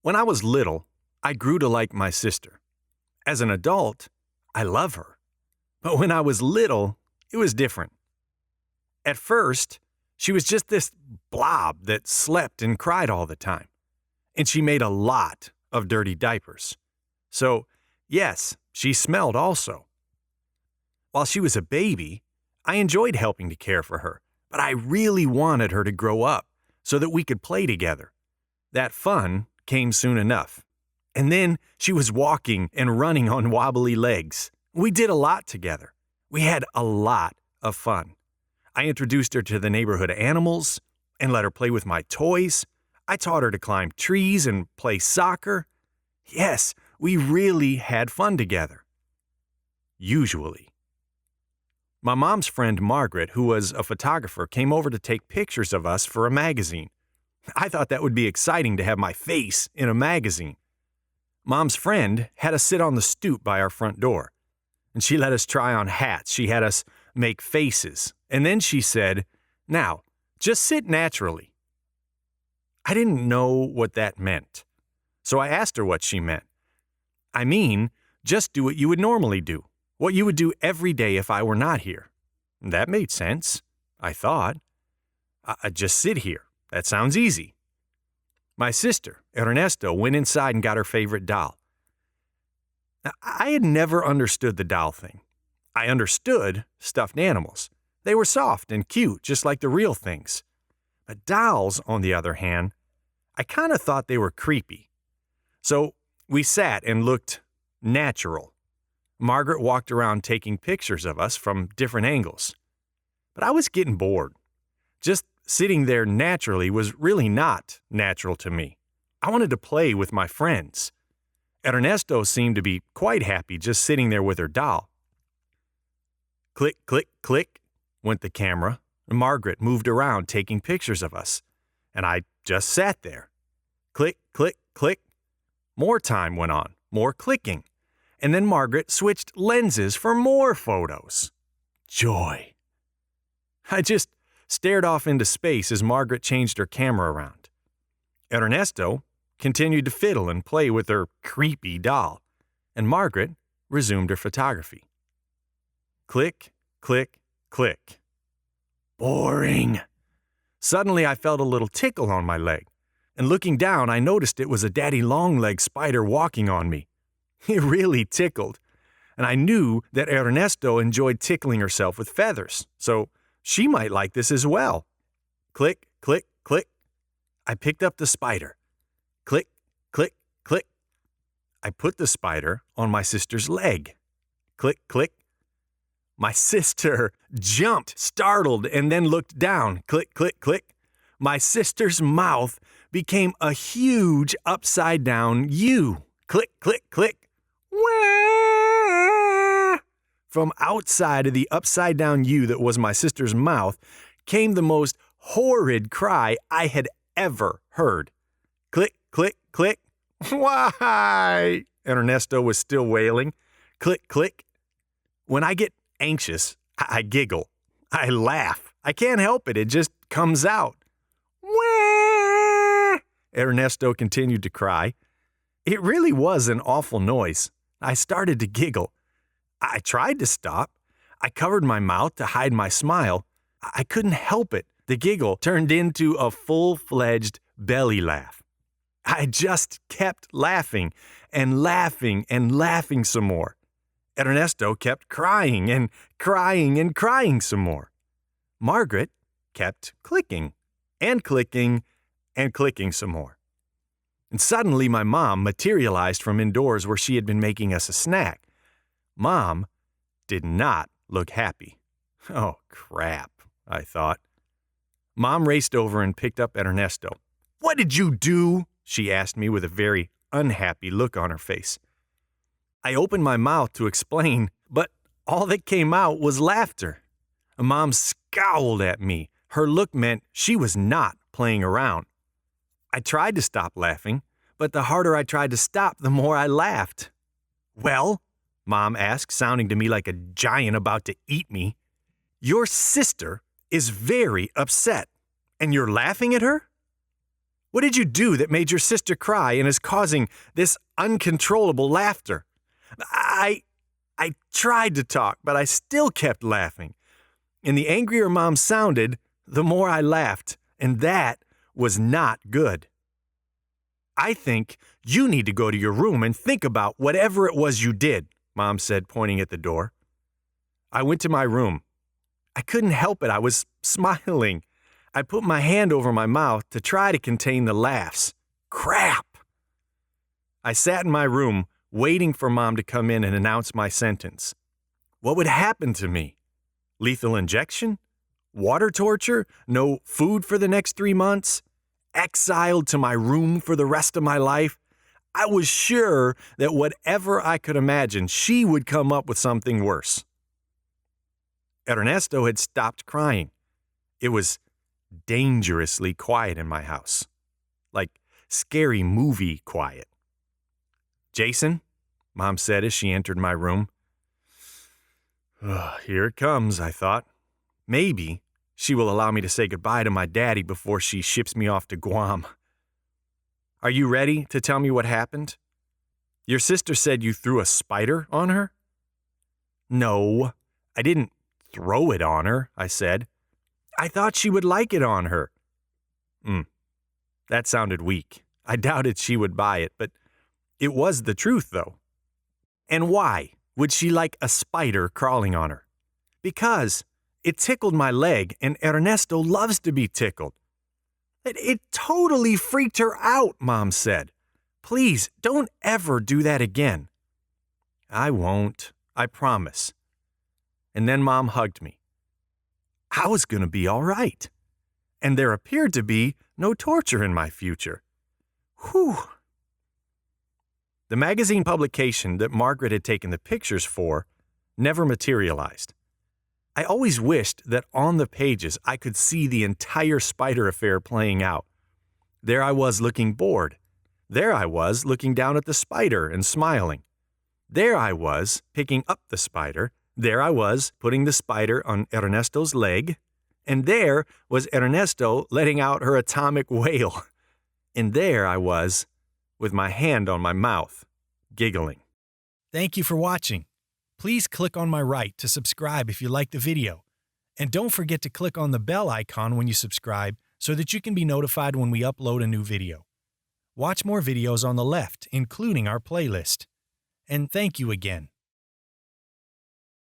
When I was little, I grew to like my sister. As an adult, I love her. But when I was little, it was different. At first, she was just this blob that slept and cried all the time. And she made a lot of dirty diapers. So, yes, she smelled also. While she was a baby, I enjoyed helping to care for her, but I really wanted her to grow up so that we could play together. That fun came soon enough. And then she was walking and running on wobbly legs. We did a lot together. We had a lot of fun. I introduced her to the neighborhood animals and let her play with my toys. I taught her to climb trees and play soccer. Yes, we really had fun together. Usually. My mom's friend Margaret, who was a photographer, came over to take pictures of us for a magazine. I thought that would be exciting to have my face in a magazine. Mom's friend had us sit on the stoop by our front door, and she let us try on hats. She had us make faces, and then she said, "Now, just sit naturally." I didn't know what that meant, so I asked her what she meant. "I mean, just do what you would normally do, what you would do every day if I were not here." That made sense, I thought. I'd just sit here. That sounds easy. My sister, Ernesto, went inside and got her favorite doll. Now, I had never understood the doll thing. I understood stuffed animals. They were soft and cute, just like the real things. But dolls, on the other hand, I kind of thought they were creepy. So we sat and looked natural. Margaret walked around taking pictures of us from different angles. But I was getting bored. Just sitting there naturally was really not natural to me. I wanted to play with my friends. Ernesto seemed to be quite happy just sitting there with her doll. Click, click, click, went the camera. Margaret moved around taking pictures of us, and I just sat there. Click, click, click. More time went on, more clicking. And then Margaret switched lenses for more photos. Joy. I just stared off into space as Margaret changed her camera around. Ernesto continued to fiddle and play with her creepy doll, and Margaret resumed her photography. Click, click, click. Boring. Suddenly I felt a little tickle on my leg, and looking down I noticed it was a daddy long-legged spider walking on me. It really tickled, and I knew that Ernesto enjoyed tickling herself with feathers, so she might like this as well. Click, click, click. I picked up the spider. Click, click, click. I put the spider on my sister's leg. Click, click. My sister jumped, startled, and then looked down. Click, click, click. My sister's mouth became a huge upside-down U. Click, click, click. Wah! From outside of the upside-down U that was my sister's mouth came the most horrid cry I had ever heard. Click, click, click. Why? Ernesto was still wailing. Click, click. When I get anxious, I giggle. I laugh. I can't help it. It just comes out. Wah! Ernesto continued to cry. It really was an awful noise. I started to giggle. I tried to stop. I covered my mouth to hide my smile. I couldn't help it. The giggle turned into a full-fledged belly laugh. I just kept laughing and laughing and laughing some more. Ernesto kept crying and crying and crying some more. Margaret kept clicking and clicking and clicking some more. And suddenly my mom materialized from indoors where she had been making us a snack. Mom did not look happy. Oh, crap, I thought. Mom raced over and picked up Ernesto. "What did you do?" she asked me with a very unhappy look on her face. I opened my mouth to explain, but all that came out was laughter. Mom scowled at me. Her look meant she was not playing around. I tried to stop laughing, but the harder I tried to stop, the more I laughed. "Well?" Mom asked, sounding to me like a giant about to eat me. "Your sister is very upset, and you're laughing at her?" What did you do that made your sister cry and is causing this uncontrollable laughter? I tried to talk, but I still kept laughing. And the angrier Mom sounded, the more I laughed, and that was not good. I think you need to go to your room and think about whatever it was you did, Mom said, pointing at the door. I went to my room. I couldn't help it. I was smiling. I put my hand over my mouth to try to contain the laughs. Crap! I sat in my room, waiting for Mom to come in and announce my sentence. What would happen to me? Lethal injection? Water torture? No food for the next 3 months? Exiled to my room for the rest of my life? I was sure that whatever I could imagine, she would come up with something worse. Ernesto had stopped crying. It was dangerously quiet in my house, like scary movie quiet. Jason, Mom said as she entered my room. Here it comes, I thought. Maybe she will allow me to say goodbye to my daddy before she ships me off to Guam. Are you ready to tell me what happened? Your sister said you threw a spider on her? No, I didn't throw it on her, I said. I thought she would like it on her. That sounded weak. I doubted she would buy it, but it was the truth, though. And why would she like a spider crawling on her? Because it tickled my leg, and Ernesto loves to be tickled. It totally freaked her out, Mom said. Please, don't ever do that again. I won't, I promise. And then Mom hugged me. I was going to be all right. And there appeared to be no torture in my future. Whew. The magazine publication that Margaret had taken the pictures for never materialized. I always wished that on the pages I could see the entire spider affair playing out. There I was looking bored. There I was looking down at the spider and smiling. There I was picking up the spider. There I was putting the spider on Ernesto's leg. And there was Ernesto letting out her atomic wail. And there I was with my hand on my mouth, giggling. Thank you for watching. Please click on my right to subscribe if you like the video. And don't forget to click on the bell icon when you subscribe so that you can be notified when we upload a new video. Watch more videos on the left, including our playlist. And thank you again.